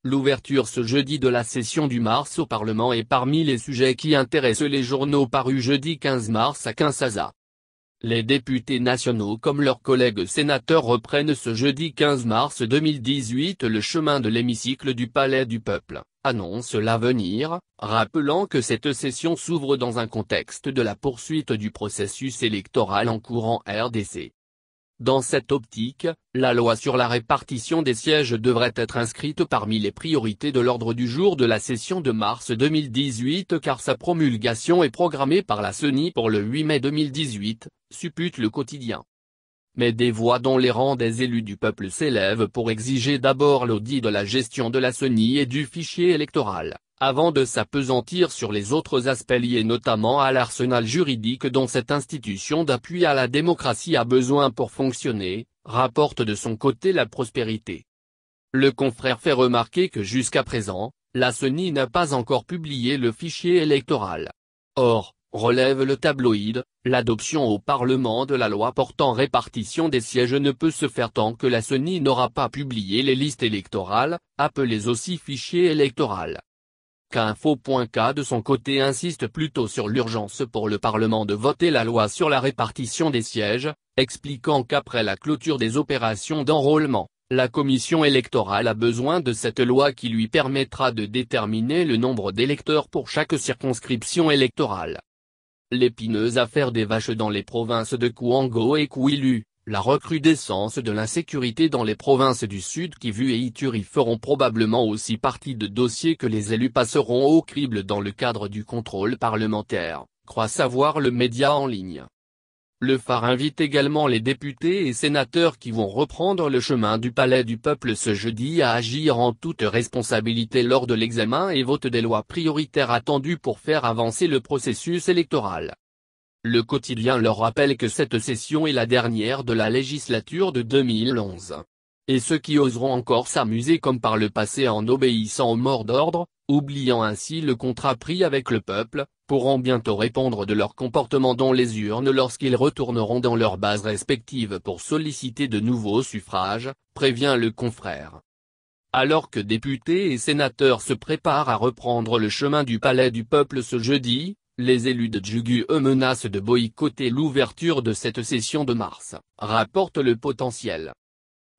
L'ouverture ce jeudi de la session du mars au Parlement est parmi les sujets qui intéressent les journaux parus jeudi 15 mars à Kinshasa. Les députés nationaux comme leurs collègues sénateurs reprennent ce jeudi 15 mars 2018 le chemin de l'hémicycle du Palais du Peuple, annonce l'avenir, rappelant que cette session s'ouvre dans un contexte de la poursuite du processus électoral en cours en RDC. Dans cette optique, la loi sur la répartition des sièges devrait être inscrite parmi les priorités de l'ordre du jour de la session de mars 2018 car sa promulgation est programmée par la CENI pour le 8 mai 2018, suppute le quotidien. Mais des voix dont les rangs des élus du peuple s'élèvent pour exiger d'abord l'audit de la gestion de la CENI et du fichier électoral, avant de s'appesantir sur les autres aspects liés notamment à l'arsenal juridique dont cette institution d'appui à la démocratie a besoin pour fonctionner, rapporte de son côté La Prospérité. Le confrère fait remarquer que jusqu'à présent, la CENI n'a pas encore publié le fichier électoral. Or, relève le tabloïd, l'adoption au Parlement de la loi portant répartition des sièges ne peut se faire tant que la CENI n'aura pas publié les listes électorales, appelées aussi fichier électoral. Qu'Info.k de son côté insiste plutôt sur l'urgence pour le Parlement de voter la loi sur la répartition des sièges, expliquant qu'après la clôture des opérations d'enrôlement, la commission électorale a besoin de cette loi qui lui permettra de déterminer le nombre d'électeurs pour chaque circonscription électorale. L'épineuse affaire des vaches dans les provinces de Kouango et Kouilu, la recrudescence de l'insécurité dans les provinces du Sud Kivu et Ituri feront probablement aussi partie de dossiers que les élus passeront au crible dans le cadre du contrôle parlementaire, croit savoir le média en ligne. Le Phare invite également les députés et sénateurs qui vont reprendre le chemin du Palais du Peuple ce jeudi à agir en toute responsabilité lors de l'examen et vote des lois prioritaires attendues pour faire avancer le processus électoral. Le quotidien leur rappelle que cette session est la dernière de la législature de 2011. Et ceux qui oseront encore s'amuser comme par le passé en obéissant aux mots d'ordre, oubliant ainsi le contrat pris avec le peuple, pourront bientôt répondre de leur comportement dans les urnes lorsqu'ils retourneront dans leurs bases respectives pour solliciter de nouveaux suffrages, prévient le confrère. Alors que députés et sénateurs se préparent à reprendre le chemin du Palais du Peuple ce jeudi, les élus de Djougou menacent de boycotter l'ouverture de cette session de mars, rapporte Le Potentiel.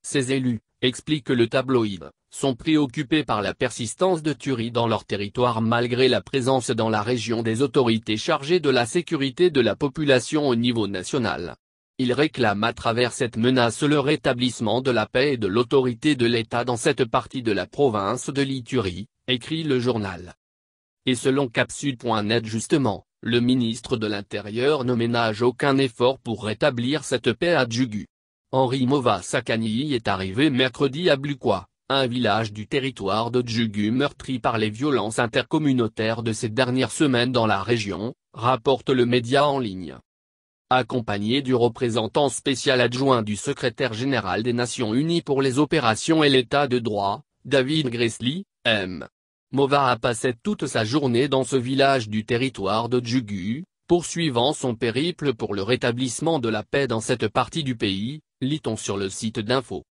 Ces élus, explique le tabloïd, sont préoccupés par la persistance de tueries dans leur territoire malgré la présence dans la région des autorités chargées de la sécurité de la population au niveau national. Ils réclament à travers cette menace le rétablissement de la paix et de l'autorité de l'État dans cette partie de la province de l'Ituri, écrit le journal. Et selon Capsud.net justement, le ministre de l'Intérieur ne ménage aucun effort pour rétablir cette paix à Djougou. Henri Mova Sakani est arrivé mercredi à Blukwa, un village du territoire de Djougou meurtri par les violences intercommunautaires de ces dernières semaines dans la région, rapporte le média en ligne. Accompagné du représentant spécial adjoint du secrétaire général des Nations Unies pour les opérations et l'état de droit, David Gressly, M. Mova a passé toute sa journée dans ce village du territoire de Djougou, poursuivant son périple pour le rétablissement de la paix dans cette partie du pays, lit-on sur le site d'Info.